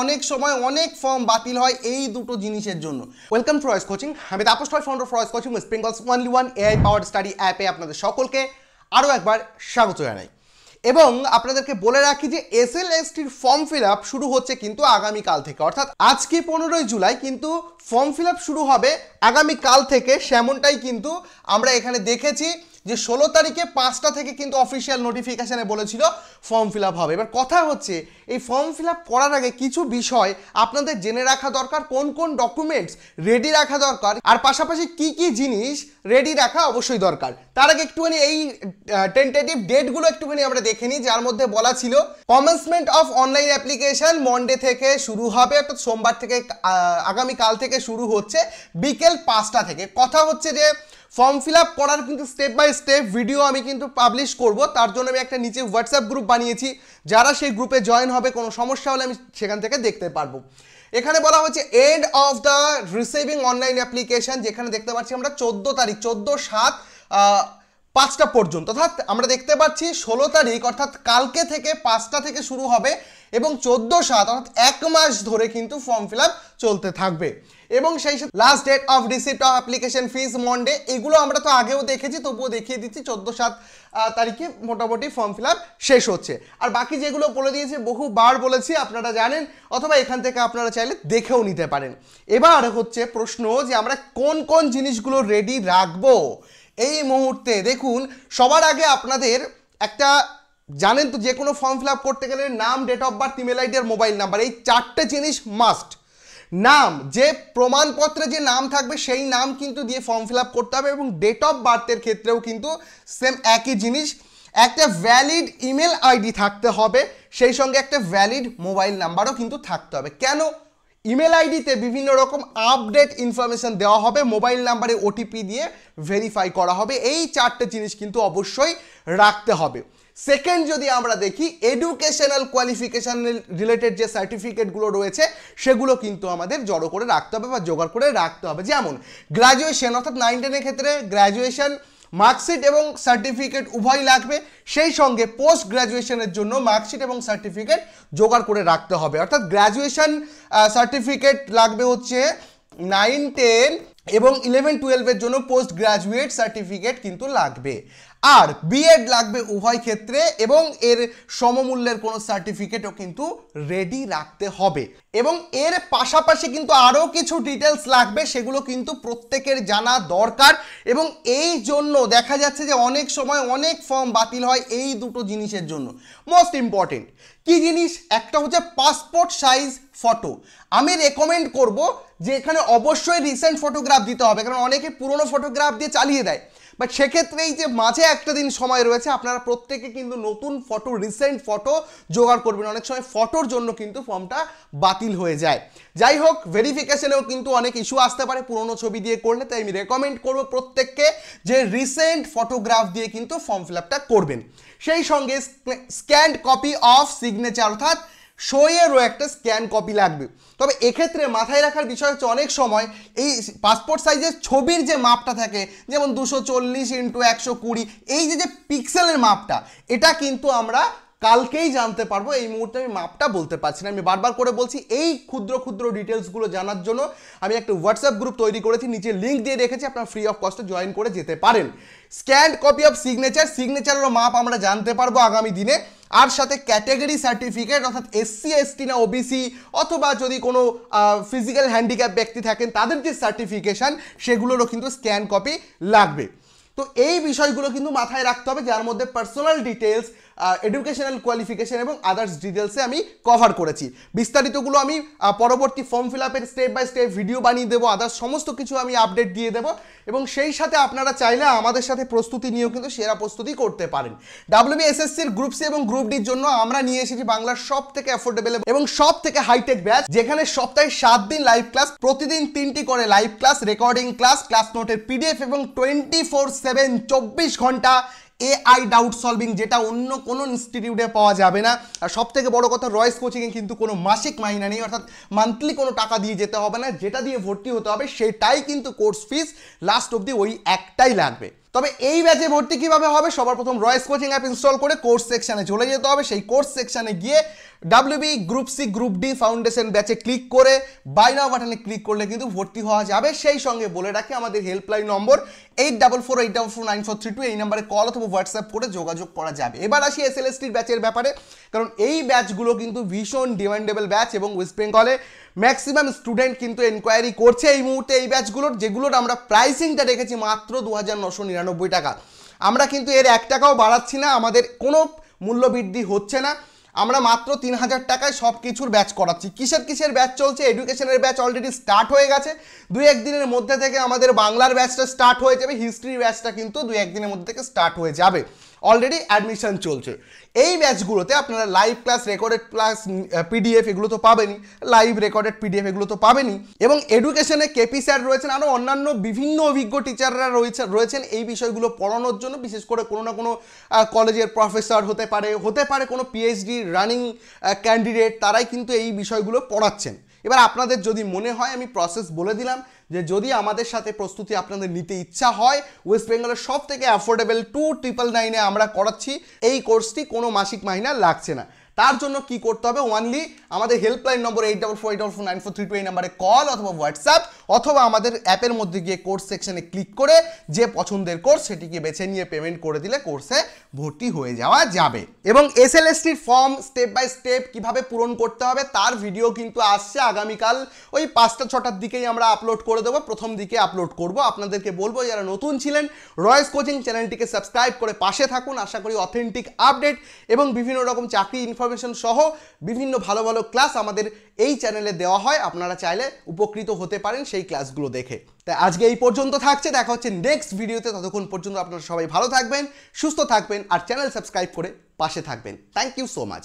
অনেক সময় অনেক ফর্ম বাতিল হয় এই দুটো জিনিসের জন্য। Welcome to Roy's coaching. আমি Tapas Roy, founder of Roy's coaching, West Bengal's only one AI powered study অ্যাপে আপনাদের সকলকে আরও একবার স্বাগত জানাই। এবং আপনাদেরকে বলে রাখি যে এসএলএসটির ফর্ম ফিল আপ শুরু হচ্ছে কিন্তু আগামীকাল থেকে, অর্থাৎ আজকে 15ই জুলাই, কিন্তু ফর্ম ফিল আপ শুরু হবে আগামীকাল থেকে। সেমনটাই কিন্তু আমরা এখানে দেখেছি যে 16 তারিখে 5টা থেকে কিন্তু অফিসিয়াল নোটিফিকেশানে বলেছিল ফর্ম ফিল আপ হবে। এবার কথা হচ্ছে এই ফর্ম ফিল আপ করার আগে কিছু বিষয় আপনাদের জেনে রাখা দরকার, কোন কোন ডকুমেন্টস রেডি রাখা দরকার, আর পাশাপাশি কি কি জিনিস রেডি রাখা অবশ্যই দরকার। তার আগে একটুখানি এই টেন্টেটিভ ডেটগুলো একটুখানি আমরা দেখে নিই, যার মধ্যে বলা ছিল commencement of online application Monday থেকে শুরু হবে, অর্থাৎ সোমবার থেকে আগামীকাল থেকে শুরু হচ্ছে বিকেল 5টা থেকে। কথা হচ্ছে যে ফর্ম ফিল আপ করার কিন্তু স্টেপ বাই স্টেপ ভিডিও আমি কিন্তু পাবলিশ করব, তার জন্য আমি একটা নিচে হোয়াটসঅ্যাপ গ্রুপ বানিয়েছি, যারা সেই গ্রুপে জয়েন হবে কোনো সমস্যা হলে আমি সেখান থেকে দেখতে পারবো। এখানে বলা হচ্ছে end of the receiving online application, যেখানে দেখতে পাচ্ছি আমরা 14 তারিখ 14/7 5টা পর্যন্ত, অর্থাৎ আমরা দেখতে পাচ্ছি 16 তারিখ অর্থাৎ কালকে থেকে 5টা থেকে শুরু হবে এবং 14/7 অর্থাৎ 1 মাস ধরে কিন্তু ফর্ম ফিল আপ চলতে থাকবে। এবং সেই সাথে last date of receipt of application fees Monday, এগুলো আমরা তো আগেও দেখেছি, তবুও দেখিয়ে দিচ্ছি 14/7 তারিখে মোটামুটি ফর্ম ফিল আপ শেষ হচ্ছে। আর বাকি যেগুলো বলে দিয়েছি বহুবার বলেছি, আপনারা জানেন, অথবা এখান থেকে আপনারা চাইলে দেখেও নিতে পারেন। এবার হচ্ছে প্রশ্ন যে আমরা কোন কোন জিনিসগুলো রেডি রাখবো এই মুহূর্তে। দেখুন, সবার আগে আপনাদের একটা, জানেন তো, যে কোনো ফর্ম ফিল আপ করতে গেলে নাম, date of birth, email ID আর মোবাইল নাম্বার, এই 4টে জিনিস মাস্ট। নাম, যে প্রমাণপত্রে যে নাম থাকবে সেই নাম কিন্তু দিয়ে ফর্ম ফিল আপ করতে হবে, এবং ডেট অফ বার্থের ক্ষেত্রেও কিন্তু সেম একই জিনিস। একটা ভ্যালিড ইমেল আইডি থাকতে হবে, সেই সঙ্গে একটা ভ্যালিড মোবাইল নাম্বারও কিন্তু থাকতে হবে। কেন? ইমেল আইডিতে বিভিন্ন রকম আপডেট ইনফরমেশন দেওয়া হবে, মোবাইল নাম্বারে ওটিপি দিয়ে ভেরিফাই করা হবে। এই 4টে জিনিস কিন্তু অবশ্যই রাখতে হবে। সেকেন্ড, যদি আমরা দেখি এডুকেশনাল কোয়ালিফিকেশন রিলেটেড যে সার্টিফিকেটগুলো রয়েছে সেগুলো কিন্তু আমাদের জড়ো করে রাখতে হবে বা জোগাড় করে রাখতে হবে। যেমন গ্র্যাজুয়েশন, অর্থাৎ 9-10 ক্ষেত্রে গ্র্যাজুয়েশন মার্কশিট এবং সার্টিফিকেট উভয় লাগবে। সেই সঙ্গে পোস্ট গ্র্যাজুয়েশনের জন্য মার্কশিট এবং সার্টিফিকেট জোগাড় করে রাখতে হবে, অর্থাৎ গ্র্যাজুয়েশন সার্টিফিকেট লাগবে হচ্ছে 9-10 এবং 11-12 জন্য পোস্ট গ্র্যাজুয়েট সার্টিফিকেট কিন্তু লাগবে। আর বিএড লাগবে উভয় ক্ষেত্রে, এবং এর সমমূল্যের কোনো সার্টিফিকেটও কিন্তু রেডি রাখতে হবে। এবং এর পাশাপাশি কিন্তু আরও কিছু ডিটেলস লাগবে, সেগুলো কিন্তু প্রত্যেকের জানা দরকার। এবং এই জন্য দেখা যাচ্ছে যে অনেক সময় অনেক ফর্ম বাতিল হয় এই দুটো জিনিসের জন্য। মোস্ট ইম্পর্টেন্ট কি জিনিস? একটা হচ্ছে পাসপোর্ট সাইজ ফটো। আমি রেকমেন্ড করব যে এখানে অবশ্যই রিসেন্ট ফটোগ্রাফ দিতে হবে, কারণ অনেকে পুরনো ফটোগ্রাফ দিয়ে চালিয়ে দেয়। বাট সেক্ষেত্রে এই যে মাঝে একটা দিন সময় রয়েছে, আপনারা প্রত্যেকে কিন্তু নতুন ফটো, রিসেন্ট ফটো জোগাড় করবেন। অনেক সময় ফটোর জন্য কিন্তু ফর্মটা বাতিল হয়ে যায়। যাই হোক, ভেরিফিকেশনেও কিন্তু অনেক ইস্যু আসতে পারে পুরনো ছবি দিয়ে করলে, তাই আমি রেকমেন্ড করব প্রত্যেককে যে রিসেন্ট ফটোগ্রাফ দিয়ে কিন্তু ফর্ম ফিল আপটা করবেন। সেই সঙ্গে স্ক্যান্ড কপি অফ সিগনেচার, অর্থাৎ সইয়েরও একটা স্ক্যান কপি লাগবে। তবে এক্ষেত্রে মাথায় রাখার বিষয় হচ্ছে অনেক সময় এই পাসপোর্ট সাইজের ছবির যে মাপটা থাকে, যেমন 240x120, এই যে পিক্সেলের মাপটা, এটা কিন্তু আমরা কালকেই জানতে পারবো। এই মুহূর্তে আমি মাপটা বলতে পারছি না। আমি বারবার করে বলছি, এই ক্ষুদ্র ক্ষুদ্র ডিটেলসগুলো জানার জন্য আমি একটা হোয়াটসঅ্যাপ গ্রুপ তৈরি করেছি, নিচে লিঙ্ক দিয়ে রেখেছি, আপনারা ফ্রি অফ কস্টে জয়েন করে যেতে পারেন। স্ক্যান্ড কপি অফ সিগনেচার, সিগনেচারেরও মাপ আমরা জানতে পারবো আগামী দিনে। আর সাথে ক্যাটেগরি সার্টিফিকেট, অর্থাৎ SC ST না OBC, অথবা যদি কোনো ফিজিক্যাল হ্যান্ডিক্যাপ ব্যক্তি থাকেন তাদের যে সার্টিফিকেশান, সেগুলোরও কিন্তু স্ক্যান কপি লাগবে। তো এই বিষয়গুলো কিন্তু মাথায় রাখতে হবে, যার মধ্যে পার্সোনাল ডিটেলস, এডুকেশনাল কোয়ালিফিকেশন এবং আদার্স ডিটেলসে আমি কভার করেছি। বিস্তারিতগুলো আমি পরবর্তী ফর্ম ফিল আপের স্টেপ বাই স্টেপ ভিডিও বানিয়ে দেবো, আদার্স সমস্ত কিছু আমি আপডেট দিয়ে দেবো। এবং সেই সাথে আপনারা চাইলে আমাদের সাথে প্রস্তুতি নিয়েও কিন্তু সেরা প্রস্তুতি করতে পারেন। WBSSCর গ্রুপ সি এবং গ্রুপ ডির জন্য আমরা নিয়ে এসেছি বাংলার সব থেকে অ্যাফোর্ডেবল এবং সব থেকে হাইটেক ব্যাচ, যেখানে সপ্তাহে 7 দিন লাইভ ক্লাস, প্রতিদিন 3টি করে live class, recording class, class নোটের PDF এবং 24/7 24 ঘন্টা AI ডাউট সলভিং, যেটা অন্য কোনো ইনস্টিটিউটে পাওয়া যাবে না। আর সব থেকে বড় কথা, রয়েস কোচিংয়ে কিন্তু কোনো মাসিক মাইনা নেই, অর্থাৎ মান্থলি কোনো টাকা দিয়ে যেতে হবে না। যেটা দিয়ে ভর্তি হতে হবে সেটাই কিন্তু কোর্স ফিস, লাস্ট অবধি ওই একটাই লাগবে। তবে এই ব্যাচে ভর্তি কিভাবে হবে, সবার প্রথম রয়েস কোচিং অ্যাপ ইনস্টল করে কোর্স সেকশনে চলে যেতে হবে। সেই কোর্স সেকশনে গিয়ে WB group C group D foundation ব্যাচে ক্লিক করে বাই নাও বাটনে ক্লিক করলে কিন্তু ভর্তি হওয়া যাবে। সেই সঙ্গে বলে রাখি আমাদের হেল্পলাইন নম্বর 8448449432, এই নাম্বারে কল অথবা হোয়াটসঅ্যাপ করে যোগাযোগ করা যাবে। এবার আসি SLSTর ব্যাচের ব্যাপারে, কারণ এই ব্যাচগুলো কিন্তু ভীষণ ডিমান্ডেবল ব্যাচ এবং ওয়েস্ট বেঙ্গলে ম্যাক্সিমাম স্টুডেন্ট কিন্তু এনকোয়ারি করছে এই মুহূর্তে এই ব্যাচগুলোর, যেগুলোর আমরা প্রাইসিংটা রেখেছি মাত্র 2999 টাকা। আমরা কিন্তু এর 1 টাকাও বাড়াচ্ছি না, আমাদের কোনো মূল্য বৃদ্ধি হচ্ছে না। আমরা মাত্র 3000 টাকায় সব কিছুর ব্যাচ করাচ্ছি। কিসের ব্যাচ চলছে? এডুকেশনের ব্যাচ অলরেডি স্টার্ট হয়ে গেছে, 2-1 দিনের মধ্যে থেকে আমাদের বাংলার ব্যাচটা স্টার্ট হয়ে যাবে, হিস্ট্রির ব্যাচটা কিন্তু 2-1 দিনের মধ্যে থেকে স্টার্ট হয়ে যাবে, অলরেডি অ্যাডমিশন চলছে। এই ব্যাচগুলোতে আপনারা live class, recorded class, PDF এগুলো তো পাবেনই, লাইভ রেকর্ডেড PDF এগুলো তো পাবেনই, এবং এডুকেশনে কেপি স্যার রয়েছেন, আরও অন্যান্য বিভিন্ন অভিজ্ঞ টিচাররা রয়েছেন এই বিষয়গুলো পড়ানোর জন্য। বিশেষ করে কোনো না কোনো কলেজের প্রফেসর হতে পারে কোনো PhD রানিং ক্যান্ডিডেট, তারাই কিন্তু এই বিষয়গুলো পড়াচ্ছেন। এবার আপনাদের যদি মনে হয়, আমি প্রসেস বলে দিলাম, যে যদি আমাদের সাথে প্রস্তুতি আপনাদের নিতে ইচ্ছা হয়, ওয়েস্ট বেঙ্গলের সব থেকে অ্যাফোর্ডেবল 2999-এ আমরা করাচ্ছি এই কোর্সটি, কোনো মাসিক মাইনা লাগছে না। তার জন্য কি করতে হবে? ওয়ানলি আমাদের হেল্পলাইন নম্বর 8448449432, এই নাম্বারে কল অথবা হোয়াটসঅ্যাপ অথবা আমাদের অ্যাপের মধ্যে গিয়ে কোর্স সেকশনে ক্লিক করে যে পছন্দের কোর্স সেটিকে বেছে নিয়ে পেমেন্ট করে দিলে কোর্সে ভর্তি হয়ে যাওয়া যাবে। এবং SLSTর ফর্ম স্টেপ বাই স্টেপ কিভাবে পূরণ করতে হবে তার ভিডিও কিন্তু আসছে আগামীকাল ওই 5টা-6টার দিকেই আমরা আপলোড করে দেবো, প্রথম দিকে আপলোড করব। আপনাদেরকে বলবো যারা নতুন ছিলেন রয়েস কোচিং চ্যানেলটিকে সাবস্ক্রাইব করে পাশে থাকুন। আশা করি অথেন্টিক আপডেট এবং বিভিন্ন রকম চাকরি ইনফরমেশন সহ বিভিন্ন ভালো ভালো ক্লাস আমাদের এই চ্যানেলে দেওয়া হয়, আপনারা চাইলে উপকৃত হতে পারেন সেই ক্লাসগুলো দেখে। তাই আজকে এই পর্যন্ত থাকছে, দেখা হচ্ছে নেক্সট ভিডিওতে। ততক্ষণ পর্যন্ত আপনারা সবাই ভালো থাকবেন, সুস্থ থাকবেন আর চ্যানেল সাবস্ক্রাইব করে পাশে থাকবেন। Thank you so much.